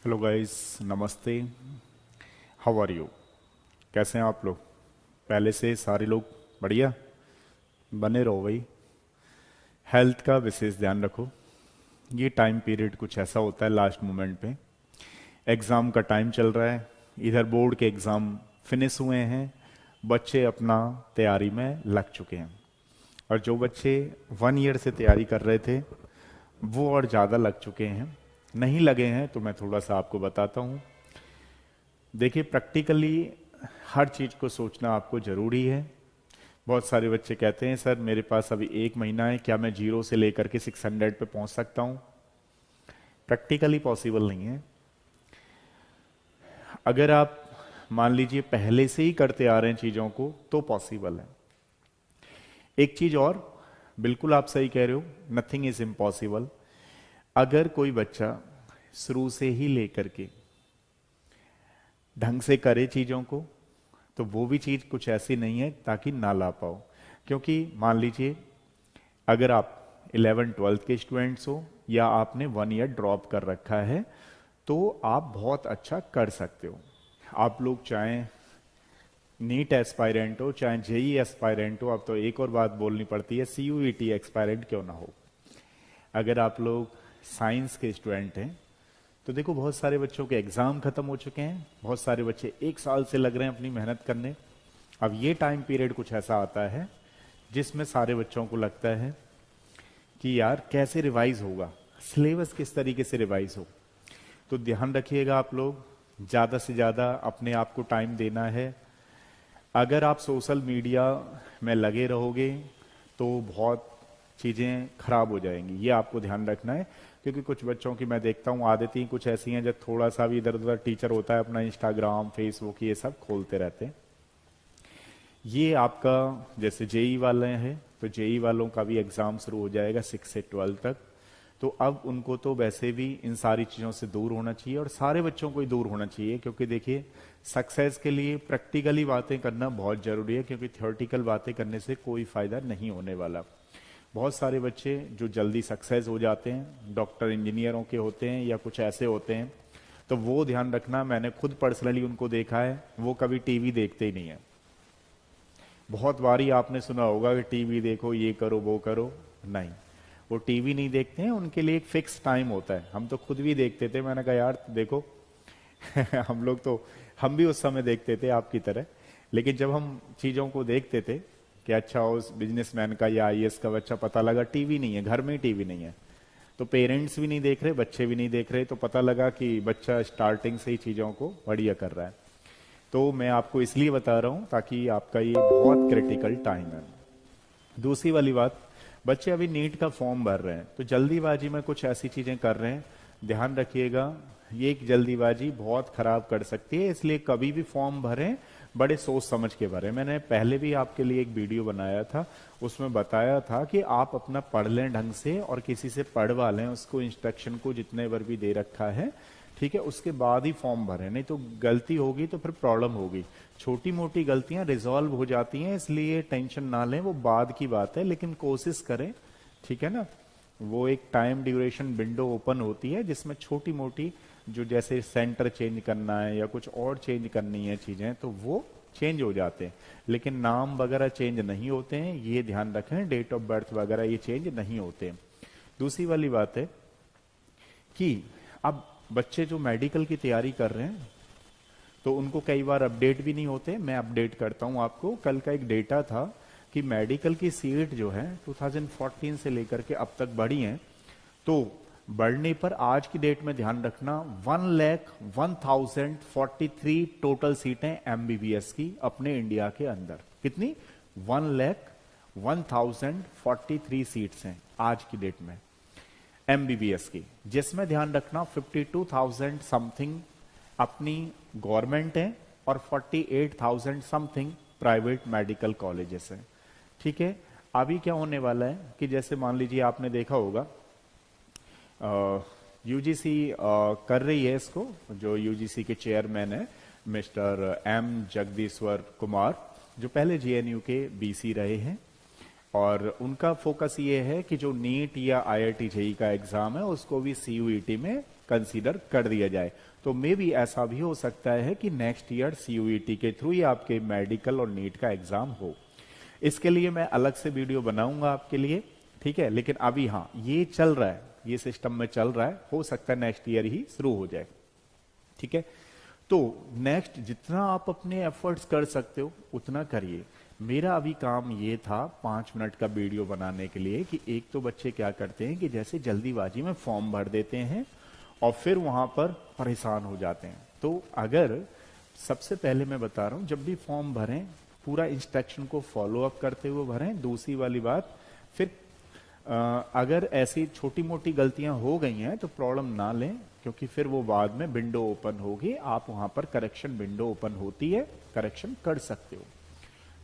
Hello guys, नमस्ते। How are you? कैसे हैं आप लोग? पहले से सारे लोग बढ़िया? बने रहो भाई। हेल्थ का विशेष ध्यान रखो। ये टाइम पीरियड कुछ ऐसा होता है लास्ट मोमेंट पे। एग्ज़ाम का टाइम चल रहा है, इधर बोर्ड के एग्ज़ाम फिनिश हुए हैं, बच्चे अपना तैयारी में लग चुके हैं। और जो बच्चे 1 ईयर से तैयारी कर रहे थे वो और ज़्यादा लग चुके हैं। नहीं लगे हैं तो मैं थोड़ा सा आपको बताता हूँ। देखिए, प्रैक्टिकली हर चीज़ को सोचना आपको ज़रूरी है। बहुत सारे बच्चे कहते हैं सर मेरे पास अभी 1 महीना है, क्या मैं जीरो से लेकर के 600 पे पहुंच सकता हूं? प्रैक्टिकली पॉसिबल नहीं है। अगर आप मान लीजिए पहले से ही करते आ रहे हैं चीज़ों को तो पॉसिबल है। एक चीज़ और, बिल्कुल आप सही कह रहे हो, नथिंग इज इम्पॉसिबल। अगर कोई बच्चा शुरू से ही लेकर के ढंग से करे चीज़ों को तो वो भी चीज़ कुछ ऐसी नहीं है ताकि ना ला पाओ। क्योंकि मान लीजिए अगर आप 11th-12th के स्टूडेंट्स हो या आपने 1 ईयर ड्रॉप कर रखा है तो आप बहुत अच्छा कर सकते हो। आप लोग चाहे नीट एस्पायरेंट हो चाहे जेई एस्पायरेंट हो, अब तो एक और बात बोलनी पड़ती है, सीयूईटी एक्सपायरेंट क्यों ना हो। अगर आप लोग साइंस के स्टूडेंट हैं तो देखो बहुत सारे बच्चों के एग्जाम खत्म हो चुके हैं, बहुत सारे बच्चे 1 साल से लग रहे हैं अपनी मेहनत करने। अब ये टाइम पीरियड कुछ ऐसा आता है जिसमें सारे बच्चों को लगता है कि यार कैसे रिवाइज होगा, सिलेबस किस तरीके से रिवाइज हो। तो ध्यान रखिएगा आप लोग, ज़्यादा से ज़्यादा अपने आप को टाइम देना है। अगर आप सोशल मीडिया में लगे रहोगे तो बहुत चीज़ें खराब हो जाएंगी, ये आपको ध्यान रखना है। क्योंकि कुछ बच्चों की मैं देखता हूँ आदतें कुछ ऐसी हैं, जब थोड़ा सा भी इधर उधर टीचर होता है अपना इंस्टाग्राम फेसबुक ये सब खोलते रहते हैं। ये आपका जैसे जेई वाले हैं तो जेई वालों का भी एग्ज़ाम शुरू हो जाएगा 6 से 12 तक। तो अब उनको तो वैसे भी इन सारी चीज़ों से दूर होना चाहिए और सारे बच्चों को ही दूर होना चाहिए। क्योंकि देखिए सक्सेस के लिए प्रैक्टिकली बातें करना बहुत ज़रूरी है, क्योंकि थियोरटिकल बातें करने से कोई फ़ायदा नहीं होने वाला। बहुत सारे बच्चे जो जल्दी सक्सेस हो जाते हैं, डॉक्टर इंजीनियरों के होते हैं या कुछ ऐसे होते हैं, तो वो ध्यान रखना, मैंने खुद पर्सनली उनको देखा है, वो कभी टीवी देखते ही नहीं है। बहुत बारी आपने सुना होगा कि टीवी देखो ये करो वो करो, नहीं, वो टीवी नहीं देखते हैं, उनके लिए एक फिक्स टाइम होता है। हम तो खुद भी देखते थे, मैंने कहा यार देखो हम लोग तो हम भी उस समय देखते थे आपकी तरह। लेकिन जब हम चीज़ों को देखते थे कि अच्छा उस बिजनेसमैन का या आईएएस का बच्चा, पता लगा टीवी नहीं है, घर में ही टीवी नहीं है, तो पेरेंट्स भी नहीं देख रहे, बच्चे भी नहीं देख रहे, तो पता लगा कि बच्चा स्टार्टिंग से ही चीज़ों को बढ़िया कर रहा है। तो मैं आपको इसलिए बता रहा हूं ताकि आपका ये बहुत क्रिटिकल टाइम है। दूसरी वाली बात, बच्चे अभी नीट का फॉर्म भर रहे हैं तो जल्दीबाजी में कुछ ऐसी चीजें कर रहे हैं, ध्यान रखिएगा, ये एक जल्दीबाजी बहुत खराब कर सकती है। इसलिए कभी भी फॉर्म भरें बड़े सोच समझ के भरें। मैंने पहले भी आपके लिए एक वीडियो बनाया था, उसमें बताया था कि आप अपना पढ़ लें ढंग से और किसी से पढ़वा लें उसको, इंस्ट्रक्शन को जितने बार भी दे रखा है, ठीक है, उसके बाद ही फॉर्म भरें। नहीं तो गलती होगी तो फिर प्रॉब्लम होगी। छोटी मोटी गलतियां रिजॉल्व हो जाती हैं, इसलिए टेंशन ना लें, वो बाद की बात है, लेकिन कोशिश करें, ठीक है ना। वो एक टाइम ड्यूरेशन विंडो ओपन होती है जिसमें छोटी मोटी जो जैसे सेंटर चेंज करना है या कुछ और चेंज करनी है चीजें, तो वो चेंज हो जाते हैं। लेकिन नाम वगैरह चेंज नहीं होते हैं, ये ध्यान रखें, डेट ऑफ बर्थ वगैरह ये चेंज नहीं होते हैं। दूसरी वाली बात है कि अब बच्चे जो मेडिकल की तैयारी कर रहे हैं तो उनको कई बार अपडेट भी नहीं होते। मैं अपडेट करता हूं आपको, कल का एक डेटा था कि मेडिकल की सीट जो है 2014 से लेकर के अब तक बढ़ी हैं। तो बढ़ने पर आज की डेट में ध्यान रखना 1,01,043 टोटल सीटें एमबीबीएस की अपने इंडिया के अंदर। कितनी? 1,01,043 सीट्स हैं आज की डेट में एमबीबीएस की, जिसमें ध्यान रखना 52,000 समथिंग अपनी गवर्नमेंट है और 48,000 समथिंग प्राइवेट मेडिकल कॉलेजेस हैं। ठीक है, अभी क्या होने वाला है कि जैसे मान लीजिए आपने देखा होगा यूजीसी कर रही है इसको, जो यूजीसी के चेयरमैन है मिस्टर एम जगदीश्वर कुमार, जो पहले जेएनयू के बीसी रहे हैं, और उनका फोकस ये है कि जो नीट या आईआईटी जेई का एग्जाम है उसको भी सीयूईटी में कंसीडर कर दिया जाए। तो मे भी ऐसा भी हो सकता है कि नेक्स्ट ईयर CUET के थ्रू ही आपके मेडिकल और नीट का एग्जाम हो। इसके लिए मैं अलग से वीडियो बनाऊंगा आपके लिए, ठीक है। लेकिन अभी हाँ, ये चल रहा है, ये सिस्टम में चल रहा है, हो सकता है नेक्स्ट ईयर ही शुरू हो जाए, ठीक है। तो नेक्स्ट जितना आप अपने एफर्ट्स कर सकते हो उतना करिए। मेरा अभी काम ये था 5 मिनट का वीडियो बनाने के लिए कि एक तो बच्चे क्या करते हैं कि जैसे जल्दीबाजी में फॉर्म भर देते हैं और फिर वहां पर परेशान हो जाते हैं। तो अगर सबसे पहले मैं बता रहा हूं, जब भी फॉर्म भरें पूरा इंस्ट्रक्शन को फॉलो अप करते हुए भरें। दूसरी वाली बात, फिर अगर ऐसी छोटी मोटी गलतियां हो गई हैं तो प्रॉब्लम ना लें, क्योंकि फिर वो बाद में विंडो ओपन होगी, आप वहां पर करेक्शन विंडो ओपन होती है, करेक्शन कर सकते हो।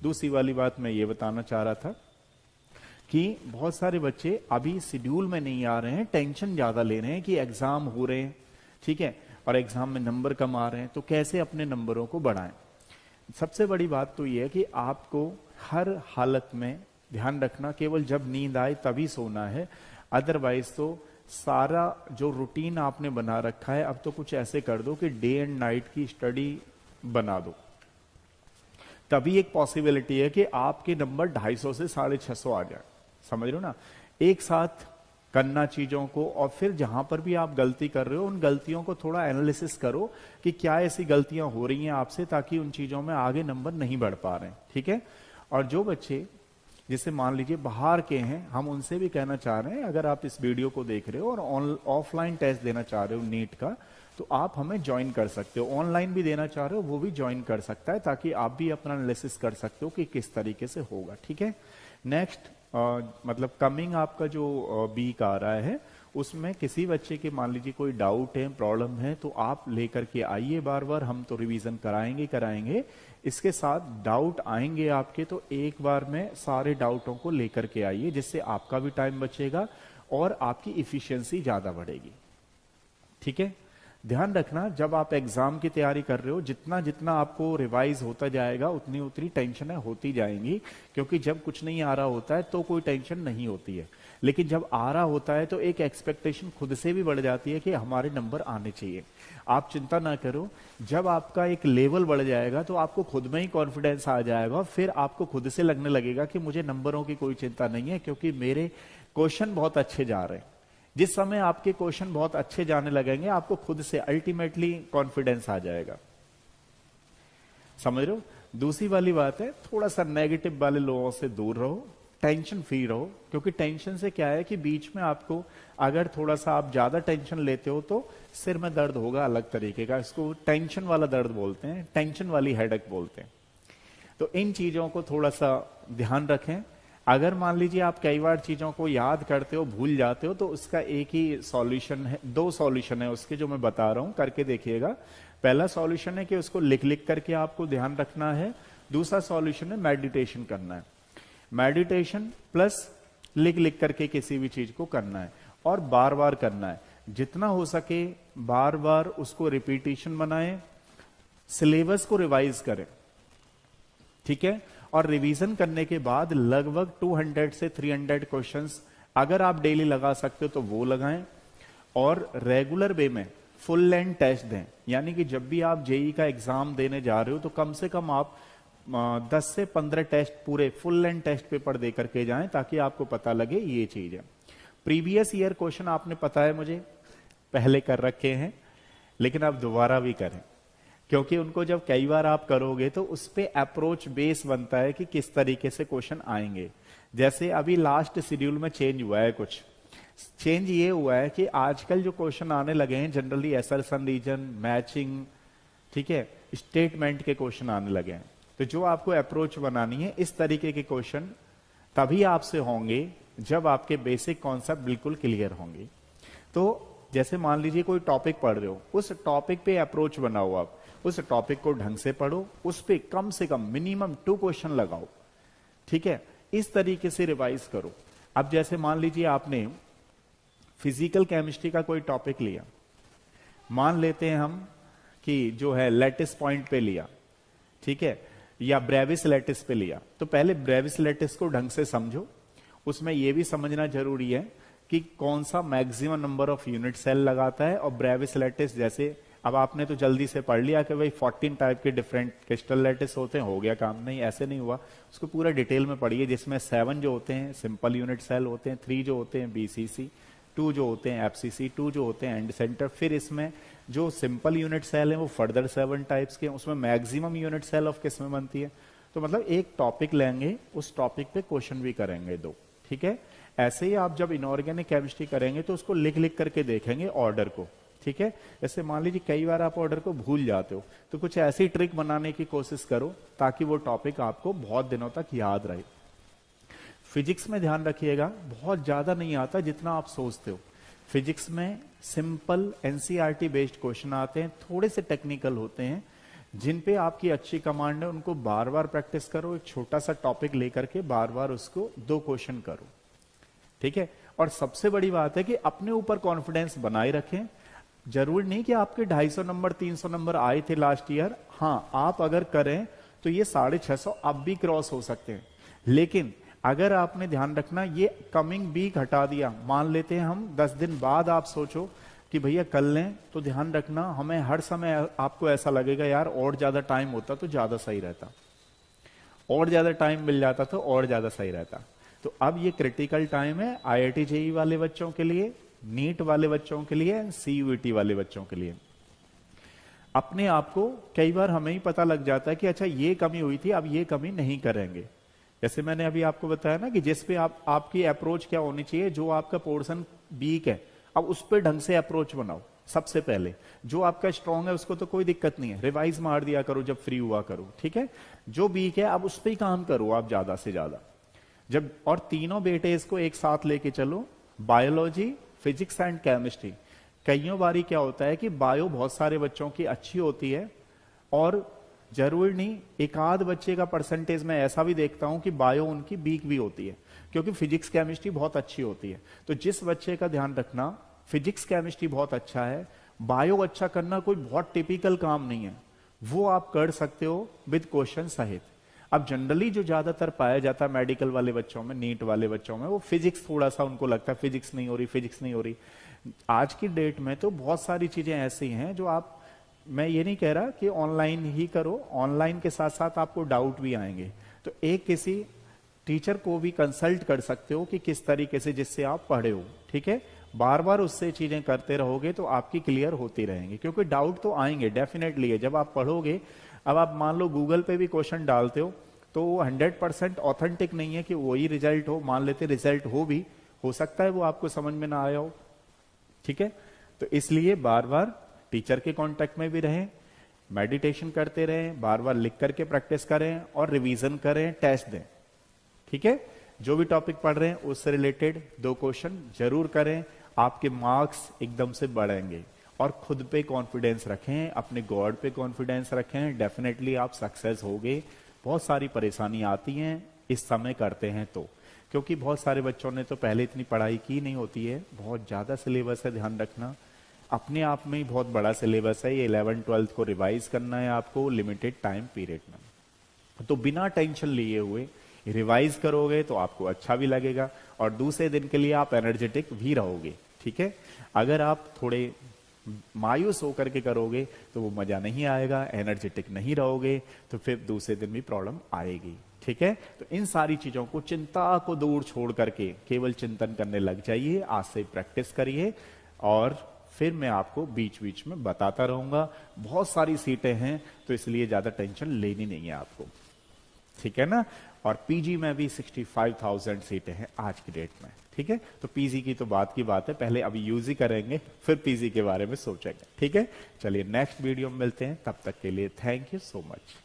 दूसरी वाली बात मैं ये बताना चाह रहा था कि बहुत सारे बच्चे अभी शेड्यूल में नहीं आ रहे हैं, टेंशन ज्यादा ले रहे हैं कि एग्जाम हो रहे हैं, ठीक है, और एग्जाम में नंबर कम आ रहे हैं, तो कैसे अपने नंबरों को बढ़ाएं। सबसे बड़ी बात तो यह है कि आपको हर हालत में ध्यान रखना, केवल जब नींद आए तभी सोना है, अदरवाइज तो सारा जो रूटीन आपने बना रखा है अब तो कुछ ऐसे कर दो कि डे एंड नाइट की स्टडी बना दो। तभी एक पॉसिबिलिटी है कि आपके नंबर 250 से 650 आ जाए। समझ रहे हो ना, एक साथ करना चीजों को, और फिर जहां पर भी आप गलती कर रहे हो उन गलतियों को थोड़ा एनालिसिस करो कि क्या ऐसी गलतियां हो रही हैं आपसे, ताकि उन चीजों में आगे नंबर नहीं बढ़ पा रहे हैं, ठीक है। और जो बच्चे जैसे मान लीजिए बाहर के हैं, हम उनसे भी कहना चाह रहे हैं, अगर आप इस वीडियो को देख रहे हो और ऑफलाइन टेस्ट देना चाह रहे हो नीट का, तो आप हमें ज्वाइन कर सकते हो। ऑनलाइन भी देना चाह रहे हो वो भी ज्वाइन कर सकता है, ताकि आप भी अपना एनालिसिस कर सकते हो कि किस तरीके से होगा, ठीक है। नेक्स्ट मतलब कमिंग आपका जो वीक आ रहा है उसमें किसी बच्चे के मान लीजिए कोई डाउट है, प्रॉब्लम है, तो आप लेकर के आइए बार बार, हम तो रिवीजन कराएंगे। इसके साथ डाउट आएंगे आपके, तो एक बार में सारे डाउटों को लेकर के आइए, जिससे आपका भी टाइम बचेगा और आपकी इफिशियंसी ज्यादा बढ़ेगी, ठीक है। ध्यान रखना, जब आप एग्जाम की तैयारी कर रहे हो, जितना जितना आपको रिवाइज होता जाएगा उतनी उतनी टेंशनें होती जाएंगी, क्योंकि जब कुछ नहीं आ रहा होता है तो कोई टेंशन नहीं होती है, लेकिन जब आ रहा होता है तो एक एक्सपेक्टेशन खुद से भी बढ़ जाती है कि हमारे नंबर आने चाहिए। आप चिंता ना करो, जब आपका एक लेवल बढ़ जाएगा तो आपको खुद में ही कॉन्फिडेंस आ जाएगा, फिर आपको खुद से लगने लगेगा कि मुझे नंबरों की कोई चिंता नहीं है, क्योंकि मेरे क्वेश्चन बहुत अच्छे जा रहे हैं। जिस समय आपके क्वेश्चन बहुत अच्छे जाने लगेंगे, आपको खुद से अल्टीमेटली कॉन्फिडेंस आ जाएगा। समझ रहे हो। दूसरी वाली बात है, थोड़ा सा नेगेटिव वाले लोगों से दूर रहो, टेंशन फ्री रहो, क्योंकि टेंशन से क्या है कि बीच में आपको अगर थोड़ा सा आप ज्यादा टेंशन लेते हो तो सिर में दर्द होगा अलग तरीके का, इसको टेंशन वाला दर्द बोलते हैं, टेंशन वाली हेडेक बोलते हैं। तो इन चीजों को थोड़ा सा ध्यान रखें। अगर मान लीजिए आप कई बार चीजों को याद करते हो भूल जाते हो, तो उसका एक ही सॉल्यूशन है, 2 सॉल्यूशन है उसके जो मैं बता रहा हूं, करके देखिएगा। पहला सॉल्यूशन है कि उसको लिख लिख करके आपको ध्यान रखना है। दूसरा सॉल्यूशन है मेडिटेशन करना है। मेडिटेशन प्लस लिख लिख करके किसी भी चीज को करना है और बार बार करना है, जितना हो सके बार बार उसको रिपीटेशन बनाएं, सिलेबस को रिवाइज करें, ठीक है। और रिवीजन करने के बाद लगभग 200 से 300 क्वेश्चंस अगर आप डेली लगा सकते हो तो वो लगाएं, और रेगुलर वे में फुल लेंथ टेस्ट दें। यानी कि जब भी आप जेई का एग्जाम देने जा रहे हो तो कम से कम आप 10 से 15 टेस्ट पूरे फुल लेंथ टेस्ट पेपर दे करके जाएं, ताकि आपको पता लगे ये चीज है। प्रीवियस ईयर क्वेश्चन आपने पता है मुझे पहले कर रखे हैं, लेकिन आप दोबारा भी करें, क्योंकि उनको जब कई बार आप करोगे तो उस पे अप्रोच बेस बनता है कि किस तरीके से क्वेश्चन आएंगे। जैसे अभी लास्ट शेड्यूल में चेंज हुआ है, कुछ चेंज ये हुआ है कि आजकल जो क्वेश्चन आने लगे हैं जनरली असर्शन रीजन, मैचिंग, ठीक है, स्टेटमेंट के क्वेश्चन आने लगे हैं। तो जो आपको अप्रोच बनानी है, इस तरीके के क्वेश्चन तभी आपसे होंगे जब आपके बेसिक कॉन्सेप्ट बिल्कुल क्लियर होंगे। तो जैसे मान लीजिए कोई टॉपिक पढ़ रहे हो, उस टॉपिक पे अप्रोच बनाओ, आप उस टॉपिक को ढंग से पढ़ो, उस पे कम से कम मिनिमम 2 क्वेश्चन लगाओ, ठीक है। इस तरीके से रिवाइज करो। अब जैसे मान लीजिए आपने फिजिकल केमिस्ट्री का कोई टॉपिक लिया, मान लेते हैं हम कि जो है लैटिस पॉइंट पे लिया, ठीक है, या ब्रेविस लैटिस पे लिया, तो पहले ब्रेविस लैटिस को ढंग से समझो। उसमें यह भी समझना जरूरी है कि कौन सा maximum number of unit sell लगाता है, और ब्रेविस लैटिस जैसे अब आपने तो जल्दी से पढ़ लिया कि भाई 14 टाइप के डिफरेंट क्रिस्टल लैटिस होते हैं, हो गया काम। नहीं, ऐसे नहीं हुआ, उसको पूरा डिटेल में पढ़िए, जिसमें 7 जो होते हैं सिंपल यूनिट सेल होते हैं, 3 जो होते हैं बीसीसी, 2 जो होते हैं एफसीसी, 2 जो होते हैं एंड सेंटर। फिर इसमें जो सिंपल यूनिट सेल है वो फर्दर 7 टाइप्स के, उसमें मैक्सिमम यूनिट सेल ऑफ किस में बनती है। तो मतलब एक टॉपिक लेंगे, उस टॉपिक पे क्वेश्चन भी करेंगे 2, ठीक है। ऐसे ही आप जब इनऑर्गेनिक केमिस्ट्री करेंगे तो उसको लिख लिख करके देखेंगे ऑर्डर को, ठीक है। जैसे मान लीजिए कई बार आप ऑर्डर को भूल जाते हो, तो कुछ ऐसी ट्रिक बनाने की कोशिश करो ताकि वो टॉपिक आपको बहुत दिनों तक याद रहे। फिजिक्स में ध्यान रखिएगा, बहुत ज्यादा नहीं आता जितना आप सोचते हो। फिजिक्स में सिंपल एनसीईआरटी बेस्ड क्वेश्चन आते हैं, थोड़े से टेक्निकल होते हैं, जिन पे आपकी अच्छी कमांड है, उनको बार बार प्रैक्टिस करो। एक छोटा सा टॉपिक लेकर के बार बार उसको 2 क्वेश्चन करो, ठीक है। और सबसे बड़ी बात है कि अपने ऊपर कॉन्फिडेंस बनाए रखें। जरूर नहीं कि आपके 250 नंबर 300 नंबर आए थे लास्ट ईयर, हाँ आप अगर करें तो ये 650 अब भी क्रॉस हो सकते हैं। लेकिन अगर आपने ध्यान रखना, ये कमिंग वीक हटा दिया, मान लेते हैं हम 10 दिन बाद आप सोचो कि भैया कर लें, तो ध्यान रखना हमें हर समय आपको ऐसा लगेगा यार और ज्यादा टाइम होता तो ज्यादा सही रहता, और ज्यादा टाइम मिल जाता तो और ज्यादा सही रहता। तो अब ये क्रिटिकल टाइम है आईआईटी जेईई वाले बच्चों के लिए, नीट वाले बच्चों के लिए, सीयूईटी वाले बच्चों के लिए। अपने आप को कई बार हमें ही पता लग जाता है कि अच्छा ये कमी हुई थी, अब ये कमी नहीं करेंगे। जैसे मैंने अभी आपको बताया ना कि जिस पे आपकी अप्रोच क्या होनी चाहिए, जो आपका पोर्शन वीक है अब उस पर ढंग से अप्रोच बनाओ। सबसे पहले जो आपका स्ट्रांग है उसको तो कोई दिक्कत नहीं है, रिवाइज मार दिया करो जब फ्री हुआ करो, ठीक है। जो वीक है अब उस पर ही काम करो आप ज्यादा से ज्यादा। जब और तीनों बेटे इसको एक साथ लेके चलो, बायोलॉजी, फिजिक्स एंड केमिस्ट्री। कईयों बारी क्या होता है कि बायो बहुत सारे बच्चों की अच्छी होती है, और जरूर नहीं, एक आध बच्चे का परसेंटेज में ऐसा भी देखता हूं कि बायो उनकी वीक भी होती है, क्योंकि फिजिक्स केमिस्ट्री बहुत अच्छी होती है। तो जिस बच्चे का ध्यान रखना फिजिक्स केमिस्ट्री बहुत अच्छा है, बायो अच्छा करना कोई बहुत टिपिकल काम नहीं है, वो आप कर सकते हो विद क्वेश्चन सहित। अब जनरली जो ज्यादातर पाया जाता है मेडिकल वाले बच्चों में, नीट वाले बच्चों में, वो फिजिक्स थोड़ा सा उनको लगता है फिजिक्स नहीं हो रही, फिजिक्स नहीं हो रही। आज की डेट में तो बहुत सारी चीजें ऐसी हैं जो आप, मैं ये नहीं कह रहा कि ऑनलाइन ही करो, ऑनलाइन के साथ साथ आपको डाउट भी आएंगे, तो एक किसी टीचर को भी कंसल्ट कर सकते हो कि किस तरीके से, जिससे आप पढ़े हो, ठीक है। बार बार उससे चीजें करते रहोगे तो आपकी क्लियर होती रहेंगी, क्योंकि डाउट तो आएंगे डेफिनेटली है जब आप पढ़ोगे। अब आप मान लो गूगल पे भी क्वेश्चन डालते हो तो 100% ऑथेंटिक नहीं है कि वही रिजल्ट हो, मान लेते रिजल्ट हो भी, हो सकता है वो आपको समझ में ना आया हो, ठीक है। तो इसलिए बार बार टीचर के कांटेक्ट में भी रहें, मेडिटेशन करते रहें, बार बार लिख करके प्रैक्टिस करें और रिवीजन करें, टेस्ट दें, ठीक है। जो भी टॉपिक पढ़ रहे हैं उससे रिलेटेड 2 क्वेश्चन जरूर करें, आपके मार्क्स एकदम से बढ़ेंगे। और खुद पे कॉन्फिडेंस रखें, अपने गॉड पे कॉन्फिडेंस रखें, डेफिनेटली आप सक्सेस होगे। बहुत सारी परेशानी आती हैं इस समय करते हैं तो, क्योंकि बहुत सारे बच्चों ने तो पहले इतनी पढ़ाई की नहीं होती है, बहुत ज्यादा सिलेबस है, ध्यान रखना अपने आप में ही बहुत बड़ा सिलेबस है ये। 11-12 को रिवाइज करना है आपको लिमिटेड टाइम पीरियड में, तो बिना टेंशन लिए हुए रिवाइज करोगे तो आपको अच्छा भी लगेगा और दूसरे दिन के लिए आप एनर्जेटिक भी रहोगे, ठीक है। अगर आप थोड़े मायूस होकर के करोगे तो वो मजा नहीं आएगा, एनर्जेटिक नहीं रहोगे तो फिर दूसरे दिन भी प्रॉब्लम आएगी, ठीक है। तो इन सारी चीजों को, चिंता को दूर छोड़ करके केवल चिंतन करने लग जाइए, आज से प्रैक्टिस करिए और फिर मैं आपको बीच बीच में बताता रहूंगा। बहुत सारी सीटें हैं तो इसलिए ज्यादा टेंशन लेनी नहीं है आपको, ठीक है ना। और पीजी में भी 65,000 सीटें हैं आज की डेट में, ठीक है। तो पीजी की तो बात की बात है, पहले अभी यूजी करेंगे फिर पीजी के बारे में सोचेंगे, ठीक है। चलिए नेक्स्ट वीडियो में मिलते हैं, तब तक के लिए थैंक यू सो मच।